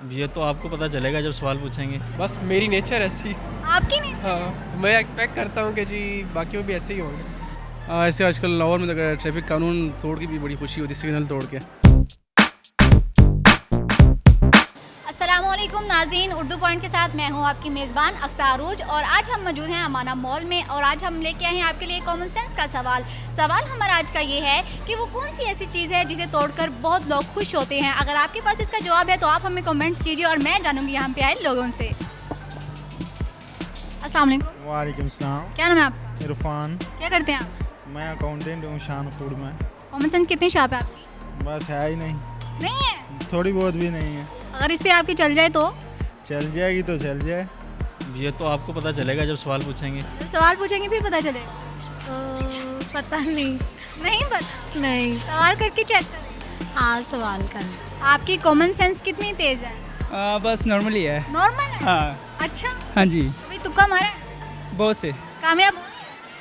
ये तो आपको पता चलेगा जब सवाल पूछेंगे। बस मेरी नेचर ऐसी। आपकी नहीं? हाँ, मैं एक्सपेक्ट करता हूँ कि जी बाकियों भी ऐसे ही होंगे। ऐसे आजकल लाहौर में तो ट्रैफिक कानून तोड़ के भी बड़ी खुशी होती है, सिग्नल तोड़ के। अस्सलामुअलैकुम नाज़रीन, उर्दू पॉइंट के साथ मैं हूं आपकी मेज़बान अक्सा अरूज और आज हम मौजूद हैं अमाना मॉल में और आज हम लेके आए हैं आपके लिए कॉमन सेंस का सवाल हमारा आज का ये है कि वो कौन सी ऐसी चीज़ है जिसे तोड़कर बहुत लोग खुश होते हैं। अगर आपके पास इसका जवाब है तो आप हमें कमेंट्स कीजिए और मैं जानूंगी यहाँ पे आए लोगों से। अस्सलाम वालेकुम। वालेकुम सलाम। क्या नाम है आपका? इरफान। क्या करते हैं आप? मैं अकाउंटेंट हूँ शान फूड में। कॉमन सेंस कितनी शॉप है आपकी? बस है ही नहीं, नहीं है? थोड़ी बहुत भी नहीं है। अगर इस पर आपकी चल जाए तो? चल जाएगी तो चल जाए। ये तो आपको पता चलेगा जब सवाल पूछेंगे। जब सवाल पूछेंगे फिर पता चलेगा। पता नहीं। नहीं पता? नहीं। सवाल करके चेक करें। हाँ, सवाल कर। आपकी कॉमन सेंस कितनी तेज है? बस नॉर्मली है। नॉर्मल है? हाँ। अच्छा, हाँ जी, अभी तुक्का मारा है? बहुत से। कामयाब?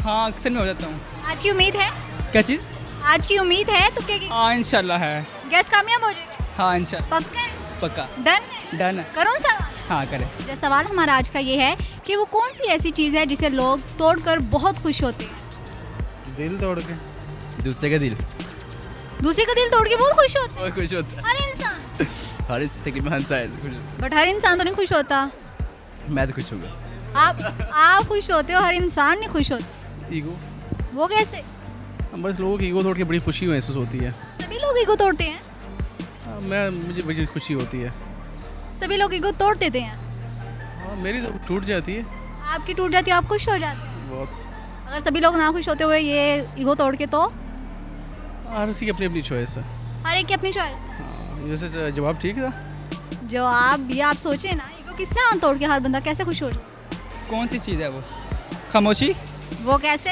हाँ, अक्सर में हो जाता हूँ। आज की उम्मीद है? क्या चीज़? आज की उम्मीद है तुक्के की? हाँ, इंशाल्लाह है। गैस कामयाब हो जाएगा? हाँ, इंशाल्लाह। पक्का है? पक्का। डन है? डन है। करूँ सवाल? हाँ, करें। जो सवाल हमारा आज का ये है कि वो कौन सी ऐसी चीज़ है जिसे लोग तोड़कर बहुत खुश होते हैं? दिल तोड़ के। दूसरे का दिल दूसरे का दिल तोड़ के बहुत खुश होते हैं? बहुत खुश होता हर इंसान? हर तकरीबन हंसा है। बट हर इंसान तो नहीं खुश होता। मैं तो खुश होगा। आप खुश होते हो, हर इंसान नहीं खुश होता। ईगो, वो कैसे? बस लोगों की ईगो तोड़ के बड़ी खुशी महसूस होती है। सभी लोग ईगो तोड़ते हैं? मुझे बड़ी खुशी होती है। सभी लोग ईगो तोड़ देते हैं? हाँ, मेरी तो टूट जाती है आपकी टूट जाती है, आप खुश हो जाते हैं? बहुत। अगर सभी लोग ना खुश होते हुए ये ईगो तोड़ के तो? हर किसी की अपनी अपनी चॉइस है। हर एक की अपनी चॉइस। हाँ, जैसे जवाब ठीक था। जवाब ये आप सोचे ना, ईगो किस तरह तोड़ के हर बंदा कैसे खुश हो जाए? कौन सी चीज़ है वो? खामोशी। वो कैसे?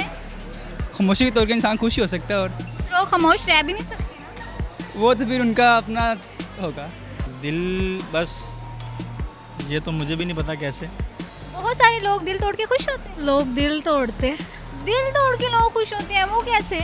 खामोशी के तौर के इंसान खुश ही हो सकता है और लोग खामोश रह भी नहीं सकते ना। वो तो फिर उनका अपना होगा। दिल, बस ये तो मुझे भी नहीं पता कैसे। बहुत सारे लोग दिल तोड़ के खुश होते हैं। लोग दिल तोड़ते हैं। दिल तोड़ के लोग खुश होते हैं, वो कैसे?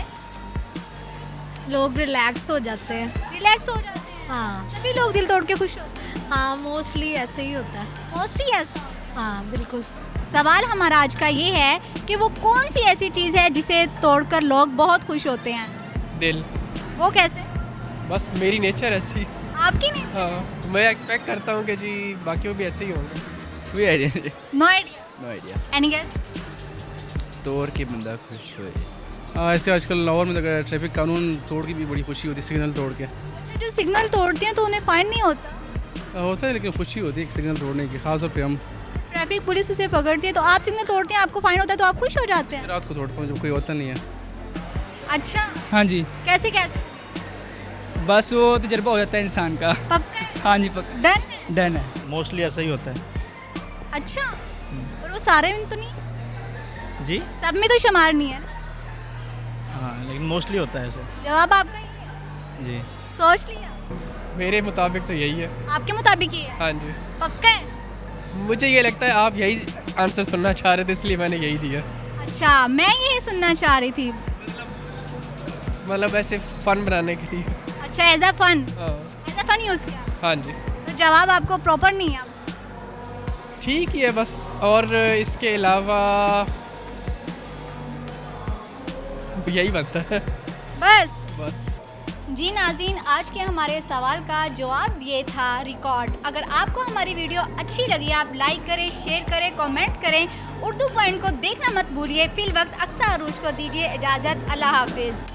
लोग रिलैक्स हो जाते हैं। रिलैक्स हो जाते हैं। हाँ। सभी लोग दिल तोड़ के खुश होते हैं? हाँ, मोस्टली ऐसे ही होता है। मोस्टली ऐसा। हाँ, बिल्कुल। सवाल हमारा आज का ये है कि वो कौन सी ऐसी चीज़ है जिसे तोड़कर लोग बहुत खुश होते हैं? दिल। वो कैसे? बस मेरी नेचर ऐसी। आपकी नहीं? हाँ, मैं एक्सपेक्ट करता हूँ कि जी बाकियों भी ऐसे ही होंगे। कोई आइडिया नहीं। No idea. No idea. Any guess? तोड़ के बंदा खुश हो। ऐसे आजकल लाहौर में तो ट्रैफिक कानून तोड़ के भी बड़ी खुशी होती है, सिग्नल तोड़ के। जो सिग्नल तोड़ते हैं तो उन्हें फाइन नहीं होता? होता है, लेकिन खुशी होती है सिग्नल तोड़ने की, खासतौर पे हम ट्रैफिक पुलिस उसे पकड़ती है तो आप सिग्नल तोड़ते हैं, आपको फाइन होता है तो आप खुश हो जाते हैं? रात को तोड़ता हूँ जब कोई होता नहीं है। अच्छा, हाँ जी, कैसे कैसे? बस वो तजर्बा हो जाता है इंसान का। पक्का है? हाँ जी, पक्का। डन है? डन है। मोस्टली ऐसा ही होता है। अच्छा, और वो सारे में तो नहीं, जी सब में तो शुमार नहीं है ना? हाँ, लेकिन मोस्टली होता है ऐसे। जवाब आपका ही है? जी सोच लिया? मेरे मुताबिक तो यही है। आपके मुताबिक ही है? हाँ जी, पक्का है? मुझे ये लगता है आप यही आंसर सुनना चाह रहे थे, इसलिए मैंने यही दिया। अच्छा, मैं यही सुनना चाह रही थी। मतलब ऐसे फन बनाने के लिए। अच्छा, एज अ फन? हाँ। एज अ फन यूज़ किया? हाँ जी, तो जवाब आपको प्रॉपर नहीं है? ठीक ही है बस। और इसके अलावा यही बनता है। बस? बस। जी नाज़रीन, आज के हमारे सवाल का जवाब ये था रिकॉर्ड। अगर आपको हमारी वीडियो अच्छी लगी आप लाइक करें, शेयर करें, कमेंट करें। उर्दू पॉइंट को देखना मत भूलिए। फिल वक्त अक्सा अरूज को दीजिए इजाज़त। अल्लाह हाफिज़।